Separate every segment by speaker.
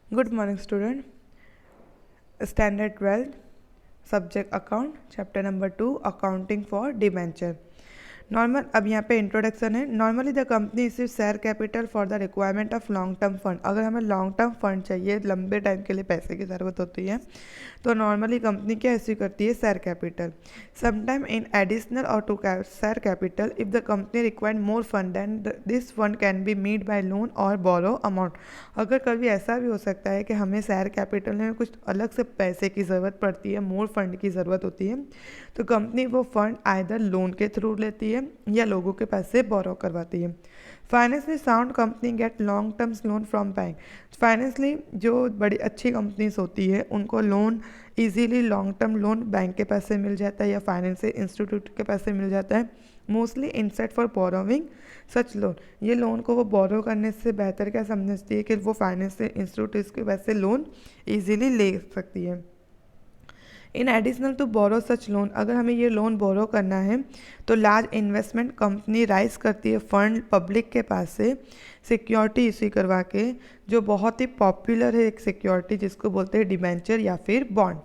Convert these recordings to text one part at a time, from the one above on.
Speaker 1: Good morning, student. Standard 12, subject account, chapter number 2, accounting for debenture. Normal अब यहाँ पे introduction है. Normally the company issues share capital for the requirement of long term fund. अगर हमें long term fund चाहिए, लंबे time के लिए पैसे की ज़रूरत होती है, तो नॉर्मली कंपनी क्या इश्यू करती है? Share capital. Sometime in additional और to share capital if the company required more fund then this fund can be made by loan और बोरो अमाउंट. अगर कभी ऐसा भी हो सकता है कि हमें शेयर कैपिटल में कुछ अलग से पैसे की ज़रूरत पड़ती है, मोर फंड की ज़रूरत होती है, तो कंपनी वो फंड आइदर लोन के थ्रू लेती है या लोगों के पास से बोरो करवाती है. Financially sound company gate long terms loan from bank. Financially जो बड़ी अच्छी कंपनीज होती है उनको loan easily long term loan bank के पास से मिल जाता है या फाइनेंशियल इंस्टीट्यूट के पास से मिल जाता है. Mostly instead for borrowing such loan. ये लोन को वो बोरो करने से बेहतर क्या समझती है कि वो फाइनेंशियल इंस्टीट्यूट के पास से लोन ईजिली ले सकती है. In additional to borrow such loan, अगर हमें ये लोन बोरो करना है तो लार्ज इन्वेस्टमेंट कंपनी राइज करती है फंड पब्लिक के पास से सिक्योरिटी इश्यू करवा के, जो बहुत ही पॉपुलर है एक सिक्योरिटी जिसको बोलते हैं डिबेंचर या फिर बॉन्ड.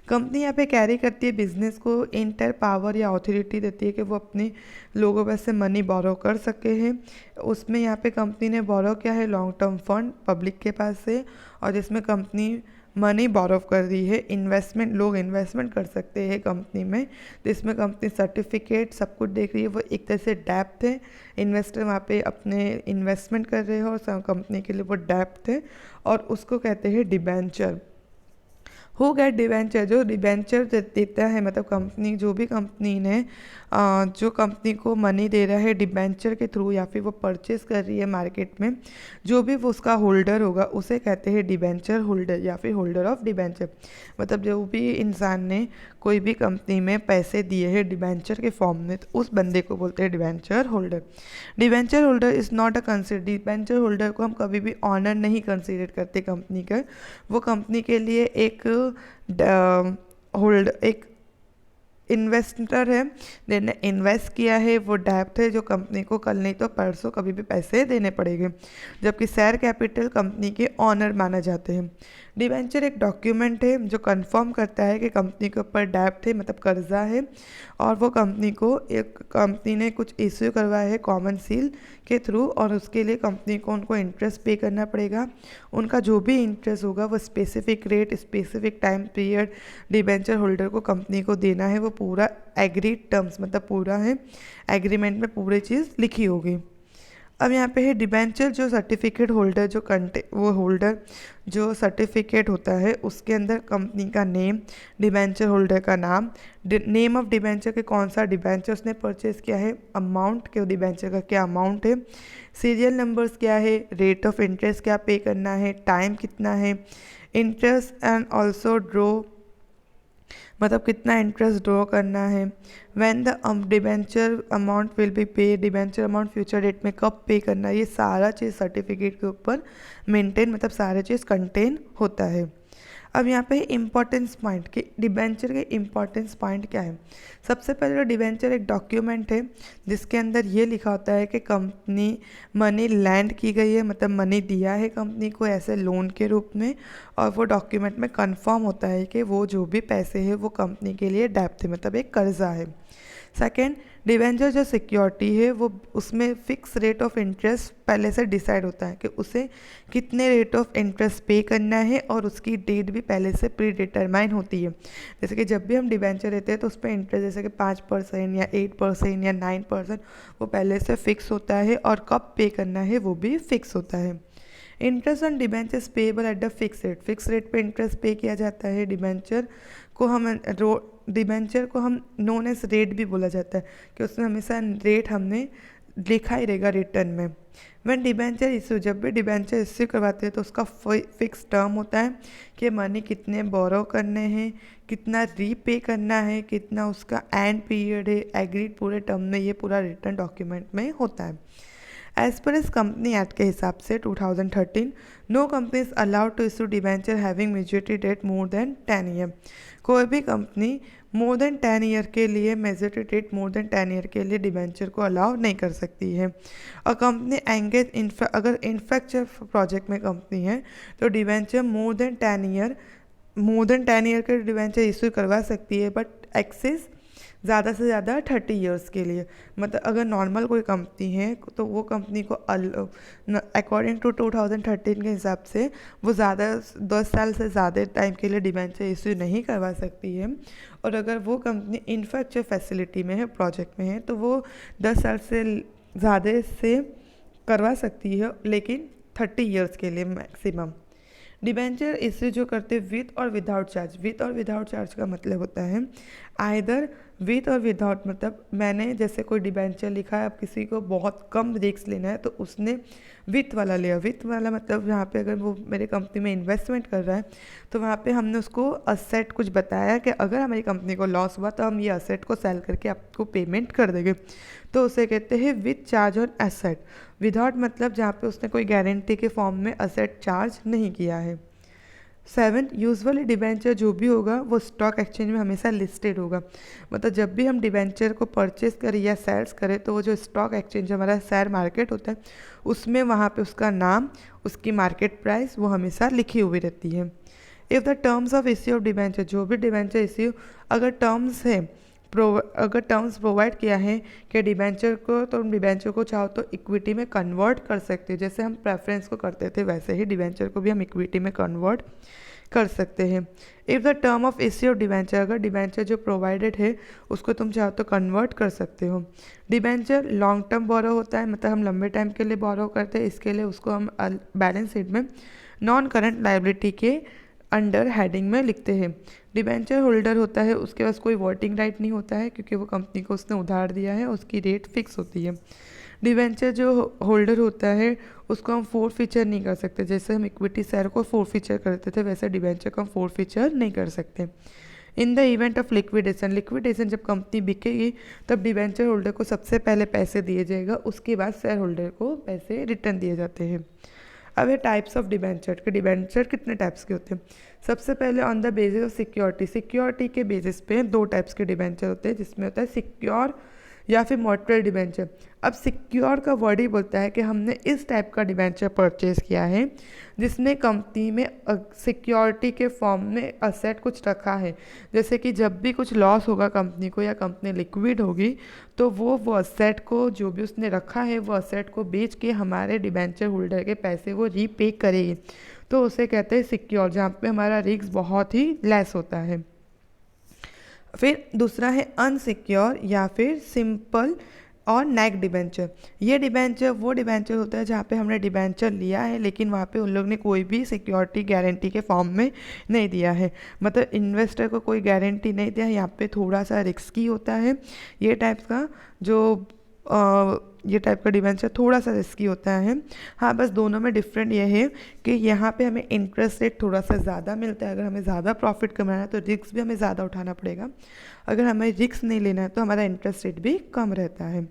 Speaker 1: कंपनी यहाँ पे कैरी करती है बिजनेस को इंटर पावर या अथॉरिटी देती है कि वो अपने लोगों पास से मनी बोरो कर सके हैं. उसमें यहाँ पे कंपनी ने बोरो किया है लॉन्ग टर्म फंड पब्लिक के पास से, और जिसमें कंपनी मनी बोरो कर दी है. इन्वेस्टमेंट, लोग इन्वेस्टमेंट कर सकते हैं कंपनी में, जिसमें कंपनी सर्टिफिकेट सब कुछ देख रही है. वो एक तरह से डेप्थ है, इन्वेस्टर वहाँ पे अपने इन्वेस्टमेंट कर रहे हो और कंपनी के लिए वो डेप्थ है, और उसको कहते हैं डिबेंचर. हु गेट डिबेंचर, जो डिबेंचर देता है, मतलब कंपनी, जो भी कंपनी ने जो कंपनी को मनी दे रहा है डिबेंचर के थ्रू या फिर वो परचेस कर रही है मार्केट में, जो भी वो उसका होल्डर होगा उसे कहते हैं डिबेंचर होल्डर या फिर होल्डर ऑफ डिबेंचर. मतलब जो भी इंसान ने कोई भी कंपनी में पैसे दिए हैं डिबेंचर के फॉर्म में, तो उस बंदे को बोलते हैं debenture holder. Debenture holder is not a consider, debenture holder को हम कभी भी ऑनर नहीं कंसिडर करते कंपनी का. वो कंपनी के लिए एक एक इन्वेस्टर है, जिन्हें इन्वेस्ट किया है, वो डेप्थ है जो कंपनी को कल नहीं तो परसों कभी भी पैसे देने पड़ेंगे. जबकि शेयर कैपिटल कंपनी के ऑनर माना जाते हैं. डिबेंचर एक डॉक्यूमेंट है जो कंफर्म करता है कि कंपनी के ऊपर डेप्थ है, मतलब कर्जा है, और वो कंपनी को एक कंपनी ने कुछ इश्यू करवाया है कॉमन सील के थ्रू, और उसके लिए कंपनी को उनको इंटरेस्ट पे करना पड़ेगा. उनका जो भी इंटरेस्ट होगा वो specific rate, specific time period debenture holder को कंपनी को देना है. वो पूरा एग्रीड टर्म्स, मतलब पूरा है एग्रीमेंट में पूरी चीज़ लिखी होगी. अब यहाँ पे है डिबेंचर जो सर्टिफिकेट होल्डर, जो वो होल्डर जो सर्टिफिकेट होता है उसके अंदर कंपनी का नेम, डिबेंचर होल्डर का नाम, नेम ऑफ डिबेंचर के कौन सा डिबेंचर उसने परचेज किया है, अमाउंट के डिबेंचर का क्या अमाउंट है, सीरियल नंबर्स क्या है, रेट ऑफ इंटरेस्ट क्या पे करना है, टाइम कितना है, इंटरेस्ट एंड ऑल्सो ड्रॉ, मतलब कितना इंटरेस्ट ड्रॉ करना है, when the debenture amount will be पे, डिबेंचर अमाउंट फ्यूचर डेट में कब पे करना है. ये सारा चीज़ सर्टिफिकेट के ऊपर मेंटेन, मतलब सारा चीज़ कंटेन होता है. अब यहाँ पे इम्पॉर्टेंस पॉइंट कि डिबेंचर के इम्पॉर्टेंस पॉइंट क्या है. सबसे पहले डिबेंचर एक डॉक्यूमेंट है जिसके अंदर ये लिखा होता है कि कंपनी मनी लैंड की गई है, मतलब मनी दिया है कंपनी को ऐसे लोन के रूप में, और वो डॉक्यूमेंट में कंफर्म होता है कि वो जो भी पैसे है वो कंपनी के लिए डेप्थ है, मतलब एक कर्जा है. सेकेंड, डिबेंचर जो सिक्योरिटी है वो उसमें फिक्स रेट ऑफ इंटरेस्ट पहले से डिसाइड होता है कि उसे कितने रेट ऑफ इंटरेस्ट पे करना है, और उसकी डेट भी पहले से प्री डिटरमाइन होती है. जैसे कि जब भी हम डिबेंचर लेते हैं तो उस पर इंटरेस्ट जैसे कि 5% या 8% या 9% वो पहले से फिक्स होता है, और कब पे करना है वो भी फिक्स होता है. Interest on debentures payable at the fix rate, fix rate पे इंटरेस्ट पे किया जाता है. डिबेंचर को हम नोन एज रेट भी बोला जाता है कि उसमें हमेशा रेट हमने लिखा ही रहेगा रिटर्न में. व्हेन डिबेंचर इश्यू, जब भी डिबेंचर इश्यू करवाते हैं तो उसका फिक्स टर्म होता है कि मनी कितने बोरो करने हैं, कितना रीपे करना है, कितना उसका एंड पीरियड है, एग्रीड पूरे टर्म में, ये पूरा रिटर्न डॉक्यूमेंट में होता है. एज पर इस कंपनी एक्ट के हिसाब से 2013 no company is allowed to issue debenture having maturity date more than 10 year. कोई भी कंपनी मोर देन 10 ईयर के लिए maturity date more than 10 year के लिए डिबेंचर को अलाउ नहीं कर सकती है। और कंपनी एंगेज अगर इन्फ्रास्ट्रक्चर प्रोजेक्ट में कंपनी है तो डिबेंचर मोर देन 10 ईयर के डिबेंचर इशू करवा सकती है, बट एक्सेस ज़्यादा से ज़्यादा 30 ईयर्स के लिए। मतलब अगर नॉर्मल कोई कंपनी है तो वो कंपनी को अकॉर्डिंग टू 2013 के हिसाब से वो ज़्यादा 10 साल से ज़्यादा टाइम के लिए डिबेंचर इशू नहीं करवा सकती है। और अगर वो कंपनी इंफ्रास्ट्रक्चर फैसिलिटी में है, प्रोजेक्ट में है, तो वो 10 साल से ज़्यादा से करवा सकती है, लेकिन 30 ईयर्स के लिए मैक्सिमम। डिबेंचर इश्यू जो करते हैं विथ और विदाउट चार्ज। विथ और विदाउट चार्ज का मतलब होता है आइदर विथ और विदाउट, मतलब मैंने जैसे कोई डिबेंचर लिखा है, अब किसी को बहुत कम रिस्क लेना है तो उसने विथ वाला लिया। विथ वाला मतलब यहाँ पे अगर वो मेरे कंपनी में इन्वेस्टमेंट कर रहा है तो वहाँ पे हमने उसको असेट कुछ बताया कि अगर हमारी कंपनी को लॉस हुआ तो हम ये असेट को सेल करके आपको पेमेंट कर देंगे, तो उसे कहते हैं with charge on asset. Without मतलब जहाँ पे उसने कोई गारंटी के फॉर्म में असेट चार्ज नहीं किया है। 7 यूजुअली डिबेंचर जो भी होगा वो स्टॉक एक्सचेंज में हमेशा लिस्टेड होगा। मतलब जब भी हम डिबेंचर को परचेस करें या सेल्स करें तो वो जो स्टॉक एक्सचेंज हमारा शेयर मार्केट होता है उसमें वहाँ पे उसका नाम, उसकी मार्केट प्राइस वो हमेशा लिखी हुई रहती है। If the terms of issue of debenture, जो भी डिबेंचर इश्यू अगर टर्म्स है अगर टर्म्स प्रोवाइड किया है कि डिबेंचर को, तो डिबेंचर को चाहो तो इक्विटी में कन्वर्ट कर सकते हैं। जैसे हम प्रेफरेंस को करते थे वैसे ही डिबेंचर को भी हम इक्विटी में कन्वर्ट कर सकते हैं। If the term of issue of debenture, अगर डिबेंचर जो प्रोवाइडेड है उसको तुम चाहो तो कन्वर्ट कर सकते हो। डिबेंचर लॉन्ग टर्म बोरो होता है, मतलब हम लंबे टाइम के लिए बोरो करते हैं, इसके लिए उसको हम बैलेंस शीट में नॉन करंट लायबिलिटी के अंडर हेडिंग में लिखते हैं। डिबेंचर होल्डर होता है, उसके पास कोई वोटिंग राइट नहीं होता है क्योंकि वो कंपनी को उसने उधार दिया है, उसकी रेट फिक्स होती है। डिबेंचर जो होल्डर होता है उसको हम फोर फीचर नहीं कर सकते। जैसे हम इक्विटी शेयर को फोर फीचर करते थे वैसे डिबेंचर को हम फोर फीचर नहीं कर सकते। In the event of liquidation जब कंपनी बिकेगी तब डिबेंचर होल्डर को सबसे पहले पैसे दिए जाएगा, उसके बाद शेयर होल्डर को पैसे रिटर्न दिए जाते हैं। अब ये टाइप्स ऑफ डिबेंचर के, डिबेंचर कितने टाइप्स के होते हैं। सबसे पहले on the basis of security के बेसिस पे दो टाइप्स के डिबेंचर होते हैं, जिसमें होता है सिक्योर या फिर मॉर्टल डिबेंचर। अब सिक्योर का वर्ड ही बोलता है कि हमने इस टाइप का डिबेंचर परचेज किया है जिसने कंपनी में सिक्योरिटी के फॉर्म में असेट कुछ रखा है, जैसे कि जब भी कुछ लॉस होगा कंपनी को या कंपनी लिक्विड होगी तो वो असेट को, जो भी उसने रखा है वो असेट को बेच के हमारे डिबेंचर होल्डर के पैसे वो रीपे करेगी, तो उसे कहते हैं सिक्योर, जहाँ पे हमारा रिस्क बहुत ही लेस होता है। फिर दूसरा है अनसिक्योर या फिर सिंपल और नेक डिबेंचर। ये डिबेंचर वो डिबेंचर होता है जहाँ पे हमने डिबेंचर लिया है लेकिन वहाँ पे उन लोग ने कोई भी सिक्योरिटी गारंटी के फॉर्म में नहीं दिया है, मतलब इन्वेस्टर को कोई गारंटी नहीं दिया है। यहाँ पे थोड़ा सा रिस्की होता है ये टाइप का, जो ये टाइप का डिबेंचर थोड़ा सा रिस्की होता है। हाँ, बस दोनों में डिफरेंट ये है कि यहाँ पे हमें इंटरेस्ट रेट थोड़ा सा ज़्यादा मिलता है। अगर हमें ज़्यादा प्रॉफिट कमाना है तो रिस्क भी हमें ज़्यादा उठाना पड़ेगा, अगर हमें रिस्क नहीं लेना है तो हमारा इंटरेस्ट रेट भी कम रहता है।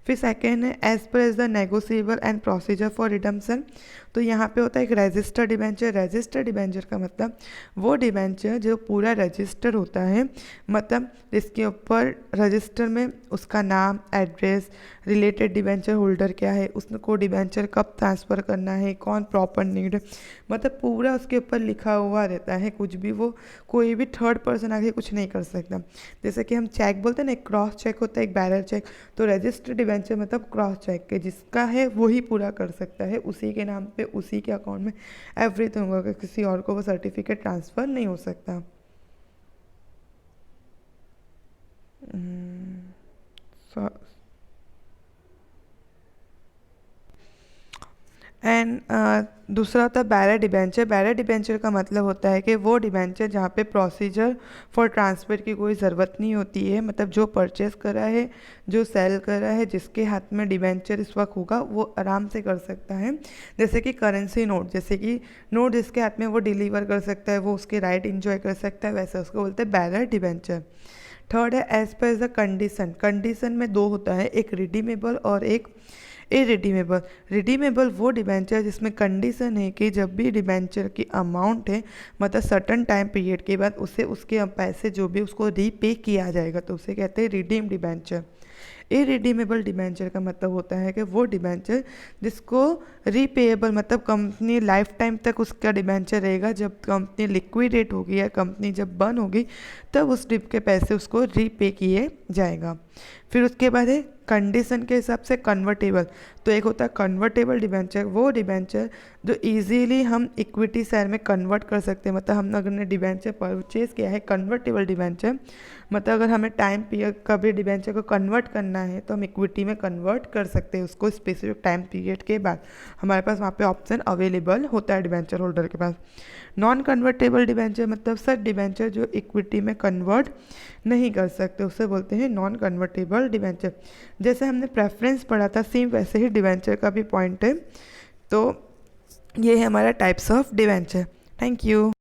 Speaker 1: फिर सेकेंड है as per as the negotiable and procedure for redemption. तो यहाँ पे होता है एक रजिस्टर डिबेंचर। रजिस्टर डिबेंचर का मतलब वो डिबेंचर जो पूरा रजिस्टर होता है, मतलब जिसके ऊपर रजिस्टर में उसका नाम, एड्रेस, रिलेटेड डिबेंचर होल्डर क्या है, उसको डिबेंचर कब ट्रांसफ़र करना है, कौन प्रॉपर नीड, मतलब पूरा उसके ऊपर लिखा हुआ रहता है। कुछ भी वो कोई भी थर्ड पर्सन आके कुछ नहीं कर सकता। जैसे कि हम चेक बोलते हैं ना, एक क्रॉस चेक होता है, एक बैरर चेक, तो रजिस्टर डिबेंचर मतलब क्रॉस चेक के जिसका है वही पूरा कर सकता है, उसी के नाम पे उसी के अकाउंट में एवरीथिंग होगा, किसी और को वो सर्टिफिकेट ट्रांसफ़र नहीं हो सकता। एंड दूसरा होता है बैरर डिबेंचर। बैरर डिबेंचर का मतलब होता है कि वो डिबेंचर जहाँ पे प्रोसीजर फॉर ट्रांसफ़र की कोई ज़रूरत नहीं होती है, मतलब जो परचेस कर रहा है, जो सेल कर रहा है, जिसके हाथ में डिबेंचर इस वक्त होगा वो आराम से कर सकता है। जैसे कि करेंसी नोट, जैसे कि नोट जिसके हाथ में वो डिलीवर कर सकता है, वो उसके राइट इंजॉय कर सकता है, वैसे उसको बोलते हैं बैरर डिबेंचर। थर्ड है as per the condition. Condition में दो होता है, एक रिडीमेबल और एक इरिडीमेबल, रिडीमेबल वो डिबेंचर जिसमें कंडीशन है कि जब भी डिबेंचर की अमाउंट है मतलब सर्टन टाइम पीरियड के बाद उसे उसके पैसे जो भी उसको रीपे किया जाएगा तो उसे कहते हैं रिडीम डिबेंचर। इरिडीमेबल डिबेंचर का मतलब होता है कि वो डिबेंचर जिसको रीपेएबल मतलब कंपनी लाइफ टाइम तक उसका डिबेंचर रहेगा, जब कंपनी लिक्विडेट होगी या कंपनी जब बंद होगी तब उस डिप के पैसे उसको रीपे किए जाएगा। फिर उसके बाद है कंडीशन के हिसाब से कन्वर्टेबल। तो एक होता है कन्वर्टेबल डिबेंचर, वो डिबेंचर जो इजीली हम इक्विटी शेयर में कन्वर्ट कर सकते हैं। मतलब हम अगर ने डिबेंचर परचेज किया है कन्वर्टेबल डिबेंचर, मतलब अगर हमें टाइम पीरियड कभी डिबेंचर को कन्वर्ट करना है तो हम इक्विटी में कन्वर्ट कर सकते हैं उसको स्पेसिफिक टाइम पीरियड के बाद। हमारे पास वहाँ पे ऑप्शन अवेलेबल होता है डिबेंचर होल्डर के पास। नॉन कन्वर्टेबल डिबेंचर मतलब सच डिबेंचर जो इक्विटी में कन्वर्ट नहीं कर सकते, उसे बोलते हैं नॉन कन्वर्टेबल डिबेंचर। जैसे हमने प्रेफरेंस पढ़ा था सेम वैसे ही डिबेंचर का भी पॉइंट है। तो ये है हमारा types of debenture. Thank you.